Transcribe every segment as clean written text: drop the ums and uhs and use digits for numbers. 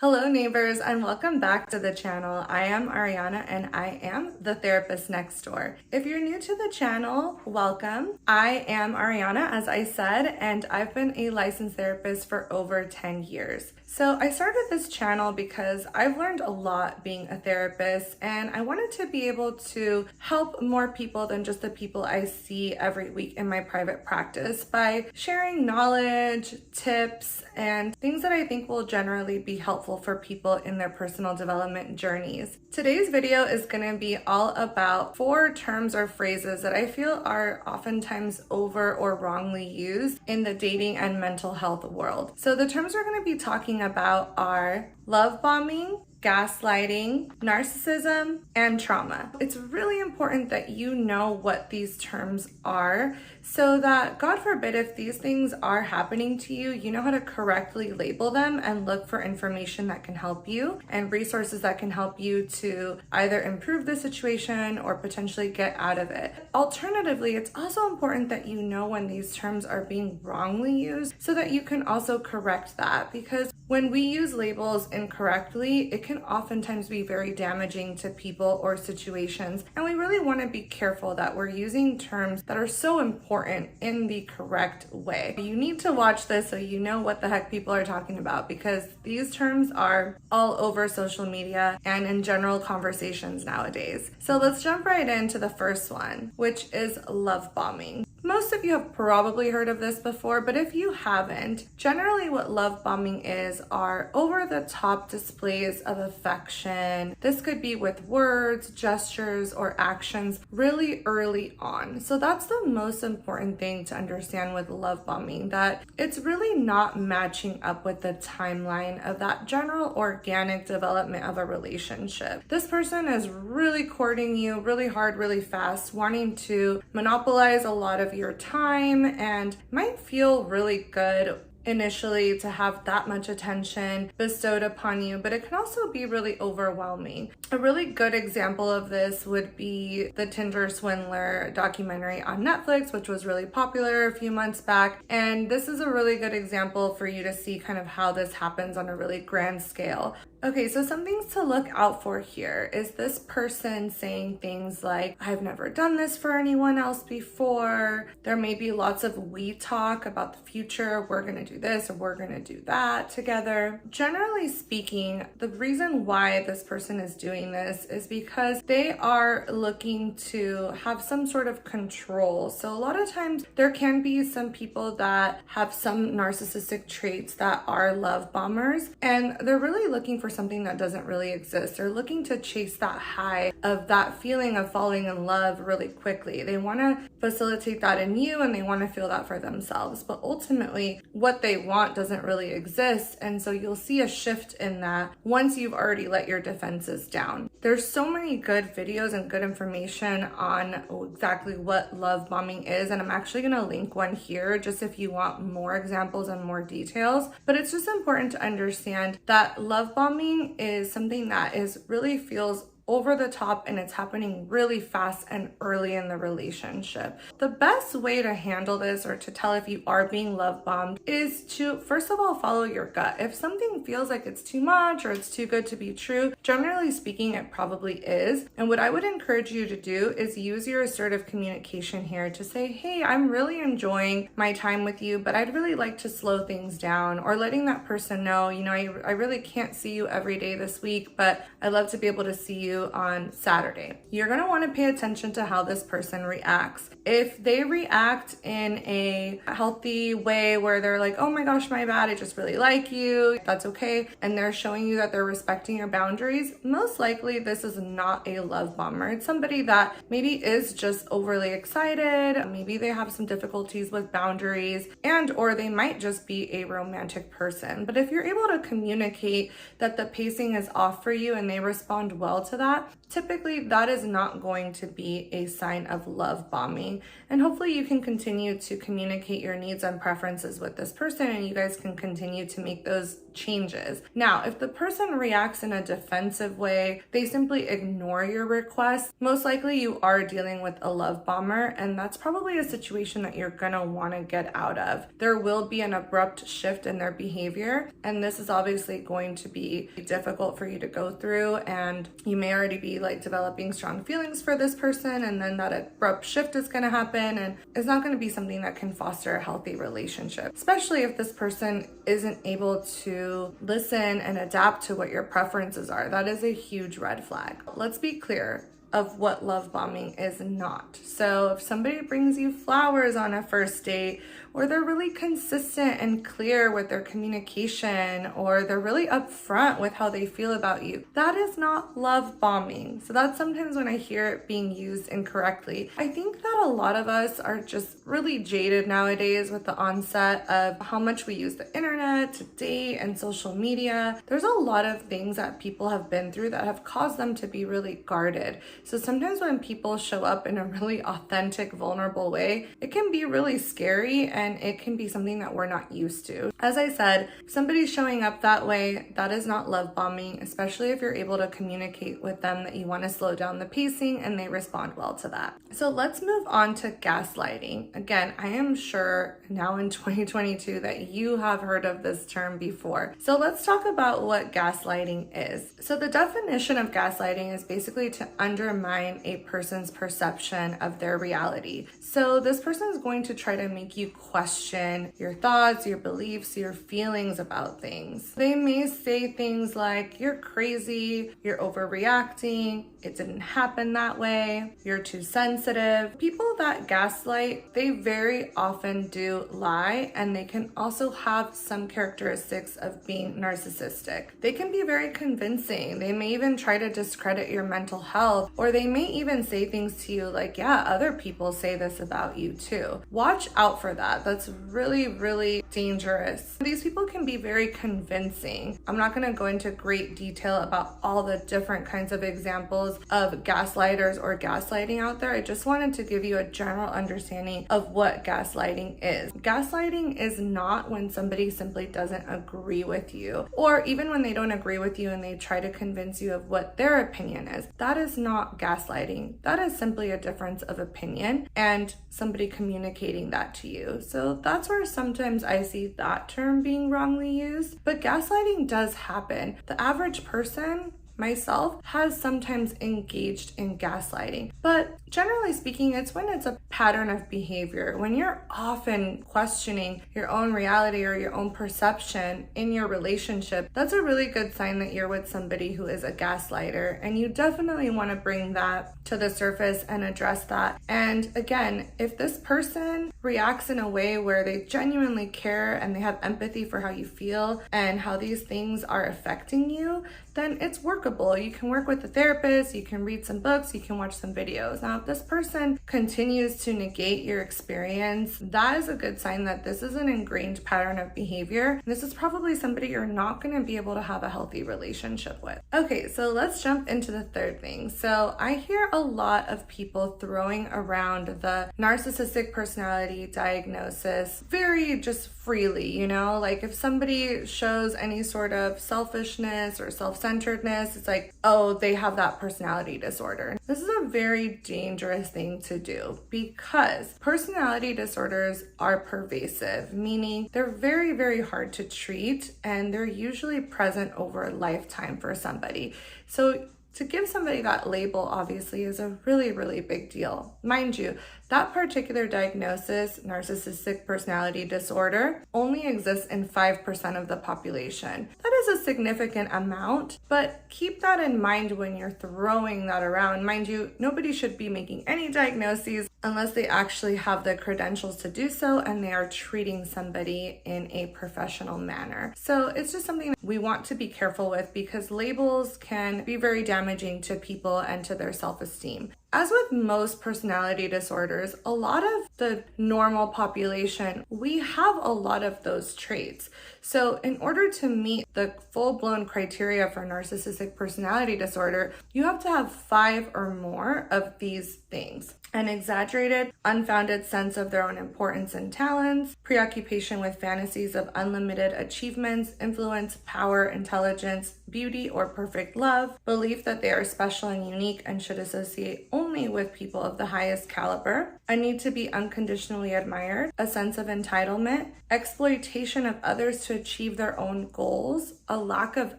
Hello neighbors and welcome back to the channel. I am Ariana and I am the therapist next door. If you're new to the channel, welcome. I am Ariana, as I said, and I've been a licensed therapist for over 10 years. So I started this channel because I've learned a lot being a therapist and I wanted to be able to help more people than just the people I see every week in my private practice by sharing knowledge, tips, and things that I think will generally be helpful for people in their personal development journeys. Today's video is going to be all about 4 terms or phrases that I feel are oftentimes over or wrongly used in the dating and mental health world. So the terms we're going to be talking about are love bombing, gaslighting, narcissism, and trauma. It's really important that you know what these terms are so that, God forbid, if these things are happening to you, you know how to correctly label them and look for information that can help you and resources that can help you to either improve the situation or potentially get out of it. Alternatively, it's also important that you know when these terms are being wrongly used so that you can also correct that, because when we use labels incorrectly, it can oftentimes be very damaging to people or situations, and we really want to be careful that we're using terms that are so important in the correct way. You need to watch this so you know what the heck people are talking about, because these terms are all over social media and in general conversations nowadays. So let's jump right into the first one, which is love bombing. Most of you have probably heard of this before, but if you haven't, generally what love bombing is are over-the-top displays of affection. This could be with words, gestures, or actions really early on. So that's the most important thing to understand with love bombing, that it's really not matching up with the timeline of that general organic development of a relationship. This person is really courting you really hard, really fast, wanting to monopolize a lot of your time, and might feel really good initially to have that much attention bestowed upon you, but it can also be really overwhelming. A really good example of this would be the Tinder Swindler documentary on Netflix, which was really popular a few months back. And this is a really good example for you to see kind of how this happens on a really grand scale. Okay, so some things to look out for here is this person saying things like, I've never done this for anyone else before. There may be lots of we talk about the future. We're going to do this or we're going to do that together. Generally speaking, the reason why this person is doing this is because they are looking to have some sort of control. So a lot of times there can be some people that have some narcissistic traits that are love bombers, and they're really looking for something that doesn't really exist. They're looking to chase that high of that feeling of falling in love really quickly. They want to facilitate that in you and they want to feel that for themselves. But ultimately, what they want doesn't really exist. And so you'll see a shift in that once you've already let your defenses down. There's so many good videos and good information on exactly what love bombing is. And I'm actually going to link one here just if you want more examples and more details. But it's just important to understand that love bombing is something that really feels over the top, and it's happening really fast and early in the relationship. The best way to handle this, or to tell if you are being love bombed, is to first of all follow your gut. If something feels like it's too much or it's too good to be true, generally speaking it probably is. And what I would encourage you to do is use your assertive communication here to say, hey, I'm really enjoying my time with you, but I'd really like to slow things down, or letting that person know, you know, I really can't see you every day this week, but I'd love to be able to see you on Saturday. You're going to want to pay attention to how this person reacts. If they react in a healthy way where they're like, oh my gosh, my bad, I just really like you, that's okay, and they're showing you that they're respecting your boundaries, most likely this is not a love bomber. It's somebody that maybe is just overly excited, maybe they have some difficulties with boundaries, and or they might just be a romantic person. But if you're able to communicate that the pacing is off for you and they respond well to that, typically that is not going to be a sign of love bombing. And hopefully you can continue to communicate your needs and preferences with this person, and you guys can continue to make those changes. Now, if the person reacts in a defensive way, they simply ignore your request, most likely you are dealing with a love bomber, and that's probably a situation that you're gonna wanna get out of. There will be an abrupt shift in their behavior, and this is obviously going to be difficult for you to go through, and you may already be like developing strong feelings for this person, and then that abrupt shift is gonna happen, and it's not gonna be something that can foster a healthy relationship, especially if this person isn't able to listen and adapt to what your preferences are. That is a huge red flag. Let's be clear of what love bombing is not. So if somebody brings you flowers on a first date, or they're really consistent and clear with their communication, or they're really upfront with how they feel about you, that is not love bombing. So that's sometimes when I hear it being used incorrectly. I think that a lot of us are just really jaded nowadays with the onset of how much we use the internet to date and social media. There's a lot of things that people have been through that have caused them to be really guarded. So sometimes when people show up in a really authentic, vulnerable way, it can be really scary, and it can be something that we're not used to. As I said, if somebody's showing up that way, that is not love bombing, especially if you're able to communicate with them that you want to slow down the pacing and they respond well to that. So let's move on to gaslighting. Again, I am sure now in 2022 that you have heard of this term before. So let's talk about what gaslighting is. So the definition of gaslighting is basically to undermine a person's perception of their reality. So this person is going to try to make you question your thoughts, your beliefs, your feelings about things. They may say things like, you're crazy, you're overreacting, it didn't happen that way, you're too sensitive. People that gaslight, they very often do lie, and they can also have some characteristics of being narcissistic. They can be very convincing. They may even try to discredit your mental health, or they may even say things to you like, yeah, other people say this about you too. Watch out for that. That's really, really dangerous. These people can be very convincing. I'm not going to go into great detail about all the different kinds of examples of gaslighters or gaslighting out there. I just wanted to give you a general understanding of what gaslighting is. Gaslighting is not when somebody simply doesn't agree with you, or even when they don't agree with you and they try to convince you of what their opinion is. That is not gaslighting. That is simply a difference of opinion and somebody communicating that to you. So that's where sometimes I see that term being wrongly used. But gaslighting does happen. The average person, myself, has sometimes engaged in gaslighting. But generally speaking, it's when it's a pattern of behavior. When you're often questioning your own reality or your own perception in your relationship, that's a really good sign that you're with somebody who is a gaslighter. And you definitely want to bring that to the surface and address that. And again, if this person reacts in a way where they genuinely care and they have empathy for how you feel and how these things are affecting you, then it's workable. You can work with a therapist, you can read some books, you can watch some videos. Now, if this person continues to negate your experience, that is a good sign that this is an ingrained pattern of behavior. This is probably somebody you're not going to be able to have a healthy relationship with. Okay, so let's jump into the third thing. So I hear a lot of people throwing around the narcissistic personality diagnosis very just freely, you know? Like if somebody shows any sort of selfishness or self-centeredness, it's like, oh, they have that personality disorder. This is a very dangerous thing to do because personality disorders are pervasive, meaning they're very, very hard to treat and they're usually present over a lifetime for somebody. So to give somebody that label obviously is a really, really big deal. Mind you, that particular diagnosis, narcissistic personality disorder, only exists in 5% of the population. That is a significant amount, but keep that in mind when you're throwing that around. Mind you, nobody should be making any diagnoses unless they actually have the credentials to do so and they are treating somebody in a professional manner. So it's just something we want to be careful with because labels can be very damaging to people and to their self-esteem. As with most personality disorders, a lot of the normal population, we have a lot of those traits. So in order to meet the full-blown criteria for narcissistic personality disorder, you have to have 5 or more of these things: an exaggerated, unfounded sense of their own importance and talents, preoccupation with fantasies of unlimited achievements, influence, power, intelligence, beauty, or perfect love, belief that they are special and unique and should associate only with people of the highest caliber, a need to be unconditionally admired, a sense of entitlement, exploitation of others to achieve their own goals, a lack of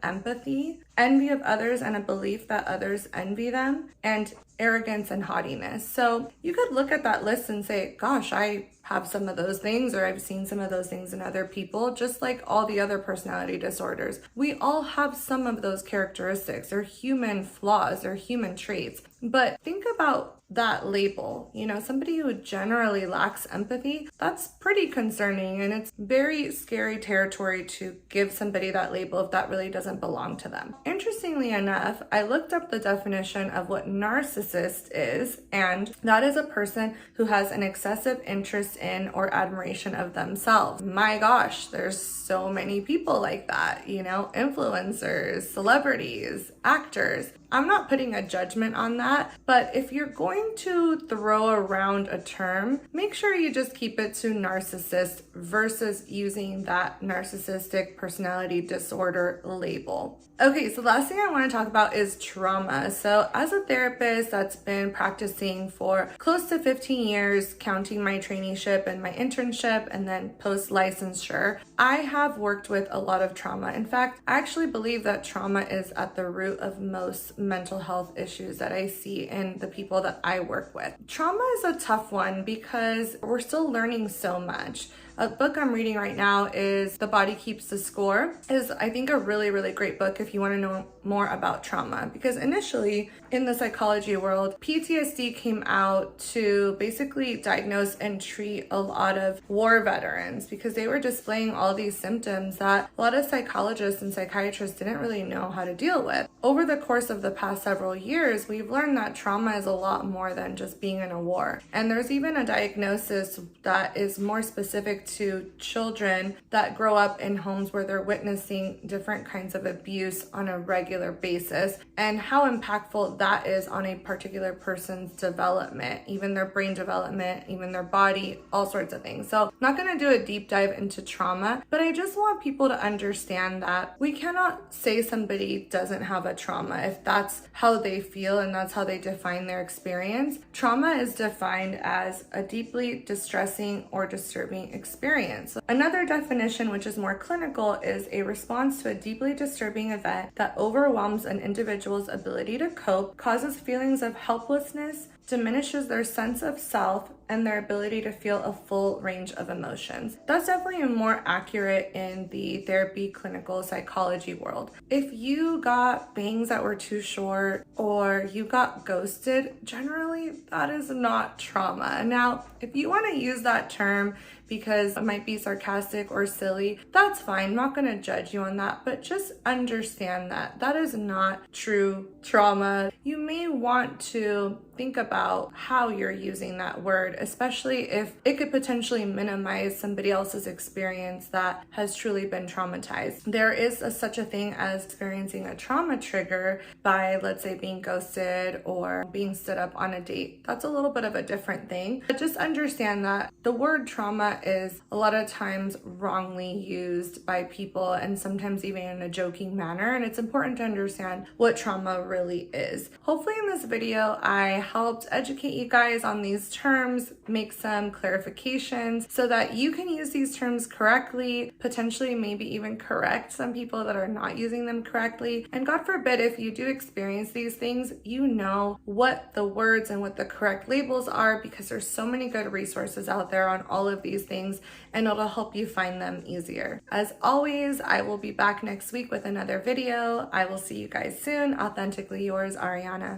empathy, envy of others and a belief that others envy them, and arrogance and haughtiness. So you could look at that list and say, gosh, I have some of those things, or I've seen some of those things in other people, just like all the other personality disorders. We all have some of those characteristics. They're human flaws, they're human traits. But think about that label. Somebody who generally lacks empathy, that's pretty concerning, and it's very scary territory to give somebody that label if that really doesn't belong to them. Interestingly enough, I looked up the definition of what narcissist is, and that is a person who has an excessive interest in or admiration of themselves. My gosh, there's so many people like that, influencers, celebrities, actors. I'm not putting a judgment on that, but if you're going to throw around a term, make sure you just keep it to narcissist versus using that narcissistic personality disorder label. Okay, so the last thing I want to talk about is trauma. So as a therapist that's been practicing for close to 15 years, counting my traineeship and my internship and then post-licensure, I have worked with a lot of trauma. In fact, I actually believe that trauma is at the root of most mental health issues that I see in the people that I work with. Trauma is a tough one because we're still learning so much. A book I'm reading right now is The Body Keeps the Score. Is I think a really, really great book if you want to know more about trauma, because initially in the psychology world, PTSD came out to basically diagnose and treat a lot of war veterans because they were displaying all these symptoms that a lot of psychologists and psychiatrists didn't really know how to deal with. Over the course of the past several years, we've learned that trauma is a lot more than just being in a war. And there's even a diagnosis that is more specific to children that grow up in homes where they're witnessing different kinds of abuse on a regular basis, and how impactful that is on a particular person's development, even their brain development, even their body, all sorts of things. So I'm not going to do a deep dive into trauma, but I just want people to understand that we cannot say somebody doesn't have a trauma if that's how they feel and that's how they define their experience. Trauma is defined as a deeply distressing or disturbing experience. Another definition, which is more clinical, is a response to a deeply disturbing event that overwhelms an individual's ability to cope, causes feelings of helplessness, diminishes their sense of self, and their ability to feel a full range of emotions. That's definitely more accurate in the therapy clinical psychology world. If you got bangs that were too short or you got ghosted, generally that is not trauma. Now, if you want to use that term because it might be sarcastic or silly, that's fine. I'm not going to judge you on that, but just understand that that is not true trauma. You may want to think about how you're using that word, especially if it could potentially minimize somebody else's experience that has truly been traumatized. There is such a thing as experiencing a trauma trigger by, let's say, being ghosted or being stood up on a date. That's a little bit of a different thing. But just understand that the word trauma is a lot of times wrongly used by people, and sometimes even in a joking manner. And it's important to understand what trauma really is. Hopefully in this video, I helped educate you guys on these terms, make some clarifications so that you can use these terms correctly, potentially maybe even correct some people that are not using them correctly. And God forbid, if you do experience these things, you know what the words and what the correct labels are, because there's so many good resources out there on all of these things, and it'll help you find them easier. As always, I will be back next week with another video. I will see you guys soon. Authentically yours, Ariana.